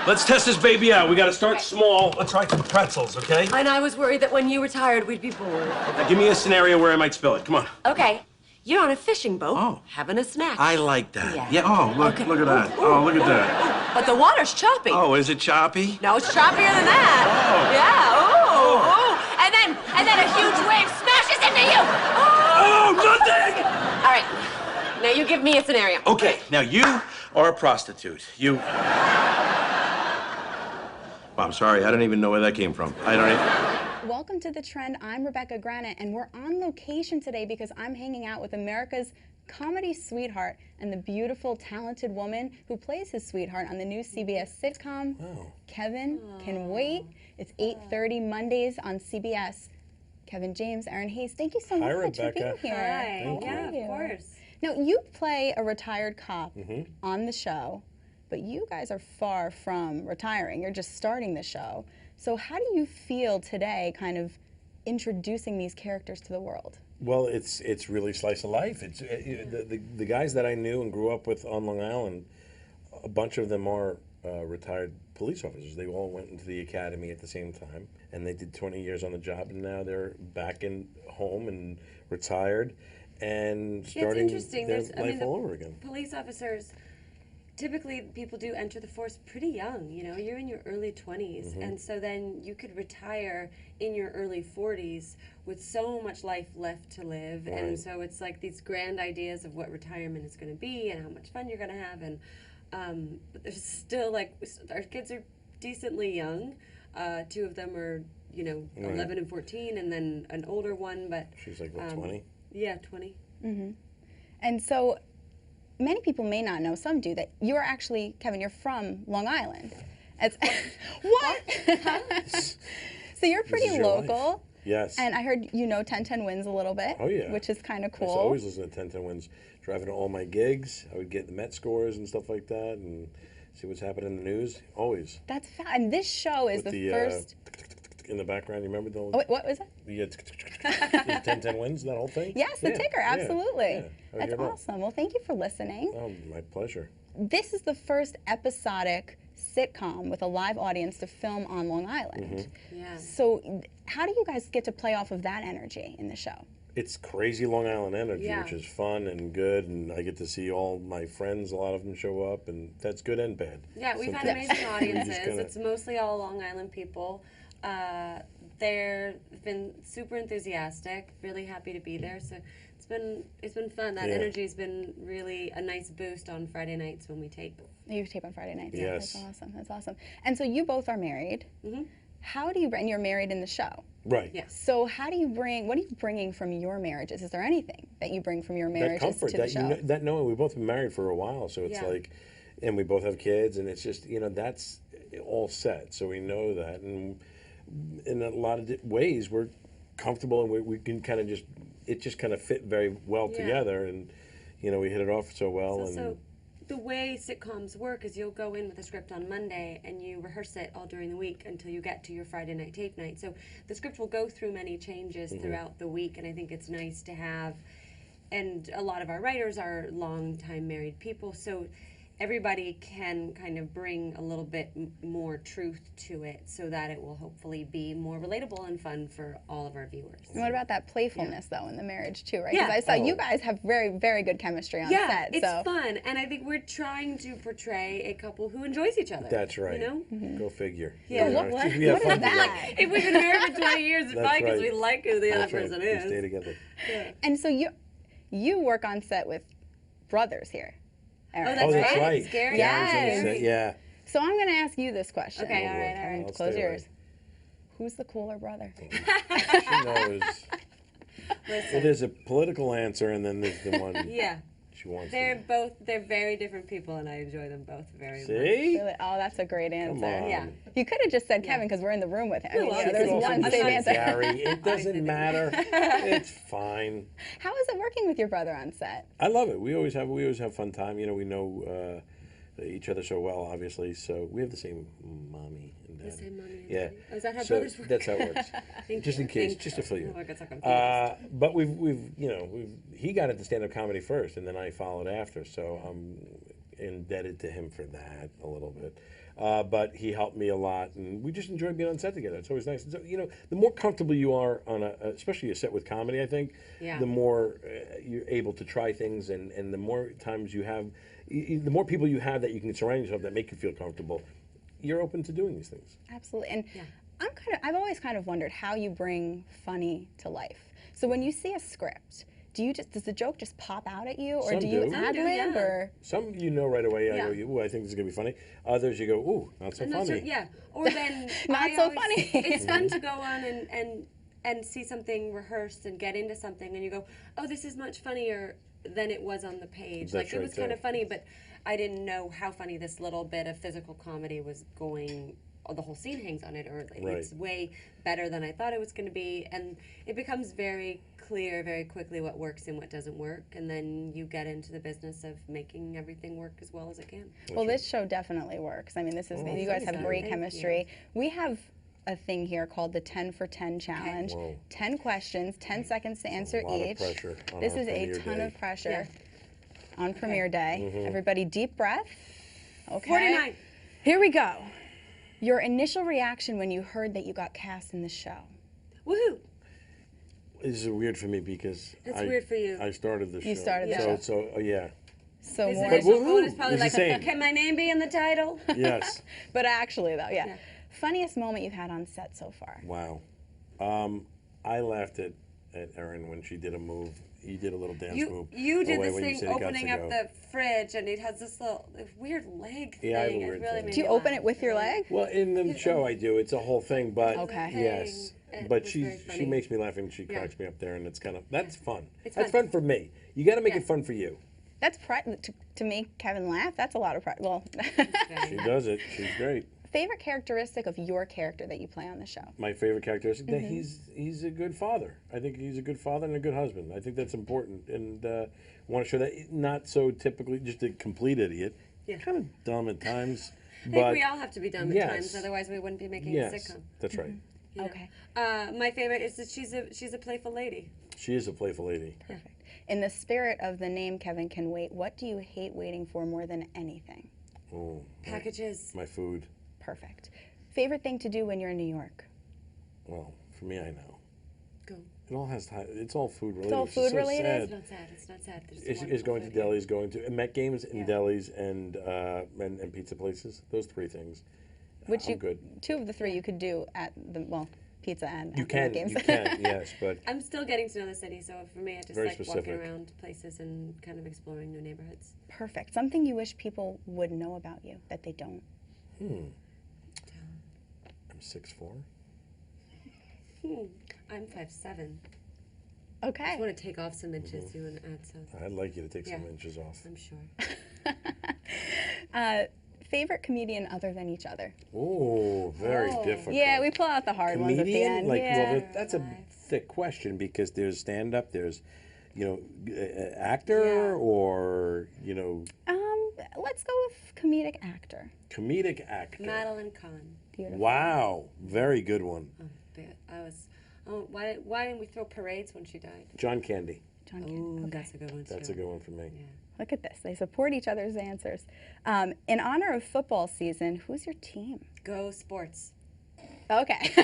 let's test this baby out. We gotta start small. Let's try some pretzels, okay? And I was worried that when you retired, we'd be bored. Now give me a scenario where I might spill it. Come on. Okay. You're on a fishing boat, Oh. having a snack. I like that. Yeah. Oh, look, Okay. look at that. Oh, look at that. But the water's choppy. Oh, is it choppy? No, it's choppier than that. Oh. Yeah. Oh. And then a huge wave smashes into you. Oh, nothing! All right. Now you give me a scenario. Okay, now you are a prostitute. You... Oh, I'm sorry, I don't even know where that came from. I don't even... Welcome to The Trend. I'm Rebecca Granet, and we're on location today because I'm hanging out with America's comedy sweetheart and the beautiful, talented woman who plays his sweetheart on the new CBS sitcom, Kevin Can Wait. It's 8:30 Mondays on CBS. Kevin, James, Erinn Hayes, thank you so much for being here. Hi. How Yeah, are you? of course. Now, you play a retired cop on the show, but you guys are far from retiring. You're just starting the show. So how do you feel today kind of introducing these characters to the world? Well, it's really slice of life. It's the guys that I knew and grew up with on Long Island, a bunch of them are retired police officers. They all went into the academy at the same time, and they did 20 years on the job, and now they're back in home and retired and starting their life all over again. Police officers, typically people do enter the force pretty young. You know, you're in your early 20s, and so then you could retire in your early 40s with so much life left to live. Right. And so it's like these grand ideas of what retirement is going to be and how much fun you're going to have. And but there's still, like, our kids are decently young. Two of them are, you know, 11 and 14, and then an older one. But She's like, what, 20? Yeah, 20. And so many people may not know, some do, that you're actually, Kevin, you're from Long Island. What? So you're pretty This is your local. life. Yes. And I heard you know 1010 Wins a little bit. Oh, yeah. Which is kind of I cool. used to always listen to 10-10 Wins. Driving to all my gigs, I would get the Met scores and stuff like that and see what's happening in the news. Always. That's and this show is With the first. In the background, you remember the Oh, wait, what was that? the 10-10 Wins, that whole thing? Yes, the ticker, absolutely. Yeah. I That's hear that. awesome. Well, thank you for listening. Oh, my pleasure. This is the first episodic sitcom with a live audience to film on Long Island. Yeah. So how do you guys get to play off of that energy in the show? It's crazy Long Island energy, Yeah. which is fun and good, and I get to see all my friends, a lot of them show up, and that's good and bad. Yeah, we've had Sometimes amazing we audiences. just kinda- It's mostly all Long Island people. They've been super enthusiastic, really happy to be there. So it's been fun. That Yeah. energy's been really a nice boost on Friday nights when we tape. You tape on Friday nights. Yes. That's awesome. That's awesome. And so you both are married. How do you bring? You're married in the show. Right. Yes. So how do you bring? What are you bringing from your marriages? Is there anything that you bring from your That marriages comfort, to the that show? that knowing we've both been married for a while, so it's Yeah. like, and we both have kids, and it's just, you know, that's all set, so we know that, and in a lot of ways we're comfortable, and we can kind of just, it just kind of fit very well Yeah. together, and you know, we hit it off so well. So the way sitcoms work is you'll go in with a script on Monday and you rehearse it all during the week until you get to your Friday night tape night. So the script will go through many changes throughout the week, and I think it's nice to have, and a lot of our writers are long-time married people, so everybody can kind of bring a little bit more truth to it so that it will hopefully be more relatable and fun for all of our viewers. And what about that playfulness though in the marriage too, right? Because Yeah. I saw you guys have very, very good chemistry on Yeah, set. it's so. fun, and I think we're trying to portray a couple who enjoys each other. That's right. You know? Go figure. Yeah. You know, What we have is fun together. that? If we've been married for 20 years, it's That's probably because right. we like who the other That's right. person We is. stay together. And so you work on set with brothers here. Erinn. Oh, Oh, that's right. It's Gary. Yes. Gary's on the set, yeah. So I'm going to ask you this question. Okay, Oh, all boy. right, all right. I'll Close stay your away. ears. Who's the cooler brother? She knows. Listen, It is a political answer, and then there's the one yeah, she wants. they're very different people, and I enjoy them both very much. See? Really? Oh, that's a great answer. Come on. Yeah. You could have just said Kevin because we're in the room with him. I mean, well, you know, you there's could one also safe say answer. Gary, it doesn't matter. It's fine. How is it working with your brother on set? I love it. We always have fun time. You know, we know each other so well, obviously. So we have the same mommy and dad. The same mommy and Yeah. daddy. Oh, is that how So brothers work? that's how it works. Thank Just you. in case, Thank just to fill you. Oh, I got so confused. But he got into stand-up comedy first, and then I followed after. So I'm indebted to him for that a little bit. but he helped me a lot, and we just enjoy being on set together. It's always nice. So, the more comfortable you are on especially a set with comedy, I think, Yeah. the more you're able to try things, and the more times you have, the more people you have that you can surround yourself that make you feel comfortable, you're open to doing these things. Absolutely. And I've always kind of wondered how you bring funny to life. So when you see a script, does the joke just pop out at you, or Some do you do. ad lib, or? Some right away. I Yeah. go, ooh, I think this is gonna be funny. Others you go, ooh, not so And funny. yeah. Or then Not I so always- funny. It's fun to go on and see something rehearsed and get into something, and you go, oh, this is much funnier than it was on the page. That's Like it right, was kind too. of funny, but I didn't know how funny this little bit of physical comedy was going. The whole scene hangs on it, or it's way better than I thought it was going to be, and it becomes very clear very quickly what works and what doesn't work, and then you get into the business of making everything work as well as it can. Well, this show definitely works. I mean, you guys have great Thank chemistry. We have a thing here called the 10 for 10 challenge. Whoa. 10 questions, 10 seconds to answer a lot of each. pressure on This our is a premiere ton day. of pressure Yeah. on premiere day. Everybody, deep breath. Okay. 49. Here we go. Your initial reaction when you heard that you got cast in the show. Woohoo! This is weird for me because It's weird for you. I started the show. You started the show. So yeah. So His more. initial woohoo quote is probably is the like, same. "Can my name be in the title?" Yes. But actually, though, yeah. Yeah. Funniest moment you've had on set so far? Wow. I laughed at Erin when she did a move. He did a little dance move. You did away this when you thing said it got opening to up go. the fridge, and it has this little weird leg thing. Yeah, I have a It weird really thing. made Do you me open laugh. it with your leg? Well, in the show I do. It's a whole thing, but Okay. yes. It But was she very funny. makes me laugh and she cracks me up there, and it's kind of that's fun. It's That's fun. fun for me. You got to make Yeah. it fun for you. That's to make Kevin laugh. That's a lot of pride. Well, She does it. She's great. favorite characteristic of your character that you play on the show? My favorite characteristic that Mm-hmm. he's a good father. I think he's a good father and a good husband. I think that's important, and want to show that not so typically just a complete idiot. Yeah. Kind of dumb at times, I think but we all have to be dumb at yes. times, otherwise we wouldn't be making a yes, sitcom. that's right. you know? Okay. My favorite is that she's a playful lady. She is a playful lady. Perfect. In the spirit of the name Kevin Can Wait, what do you hate waiting for more than anything? Oh, Packages. my food. Perfect. Favorite thing to do when you're in New York? Well, for me, I know. Go. It all has time. It's all food related. all It's just food related? sad. It's not sad. It's not sad. There's Is wonderful going to food, yeah. delis, going to Met games and Yeah. delis and pizza places. Those three things. Which I'm good. Two of the three you could do at pizza and You at the can, games. you can, yes, but I'm still getting to know the city, so for me, I just Very like specific. walking around places and kind of exploring new neighborhoods. Perfect. Something you wish people would know about you that they don't. I'm 6'4". I'm 5'7". Okay. I want to take off some inches. You want to add some? I'd like you to take some Yeah. inches off. I'm sure. Favorite comedian other than each other? Oh, very difficult. Yeah, we pull out the hard ones at the Comedian, end. like, yeah. well, that's a thick question because there's stand-up, there's, actor, Yeah. or Let's go with comedic actor. comedic actor. Madeline Kahn. Beautiful. Wow, very good one. I was. Oh, why didn't we throw parades when she died? John Candy. John Candy. Ooh, Okay. that's a good one too. That's a good one for me. Look at this. They support each other's answers. In honor of football season, who's your team? Go sports. Okay.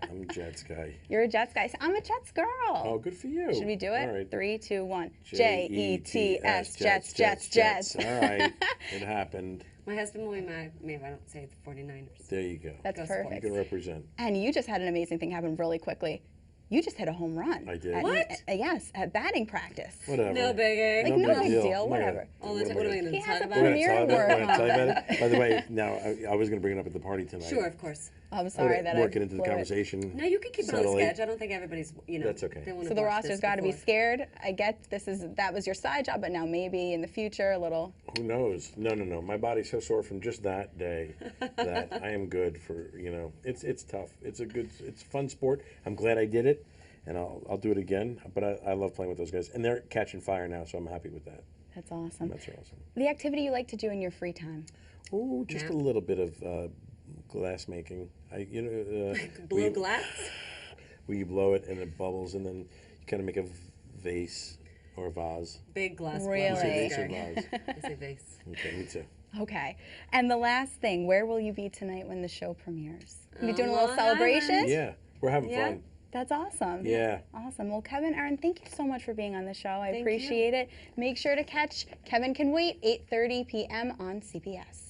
I'm a Jets guy. You're a Jets guy. So I'm a Jets girl. Oh, good for you. Should we do it? All right. 3, 2, 1. Jets, Jets, Jets, Jets, Jets. All right, it happened. My husband will be mad at me if I don't say the 49ers. There you go. That's Go You perfect. can represent. And you just had an amazing thing happen really quickly. You just hit a home run. I did. What? Yes, at batting practice. Whatever. No biggie. Like, no big deal, We're whatever. All the time. What are we He going to has talk a about? gonna premiere tell you work about it. We're gonna tell you on. about it. By the way, now I was going to bring it up at the party tonight. Sure, of course. I'm sorry that I working into the blew it. conversation. No, you can keep it on the subtly. sketch. I don't think everybody's, That's okay. they wanna So the watch roster's this got to be before. scared. I get that was your side job, but now maybe in the future a little. Who knows? No. My body's so sore from just that day that I am good for, it's tough. It's a fun sport. I'm glad I did it, and I'll do it again. But I love playing with those guys, and they're catching fire now, so I'm happy with that. That's awesome. That's awesome. The activity you like to do in your free time. Oh, just a little bit of glass making. Blue glass? where you blow it and it bubbles, and then you kind of make a vase or a vase. Big glass. Really? glass. Vase or vase? I say vase. Okay, me too. Okay. And the last thing, where will you be tonight when the show premieres? You doing a little Long celebration? Island. Yeah, we're having Yeah. fun. That's awesome. Yeah. Awesome. Well, Kevin, Erinn, thank you so much for being on the show. I Thank you. appreciate it. Make sure to catch Kevin Can Wait, 8:30 p.m. on CBS.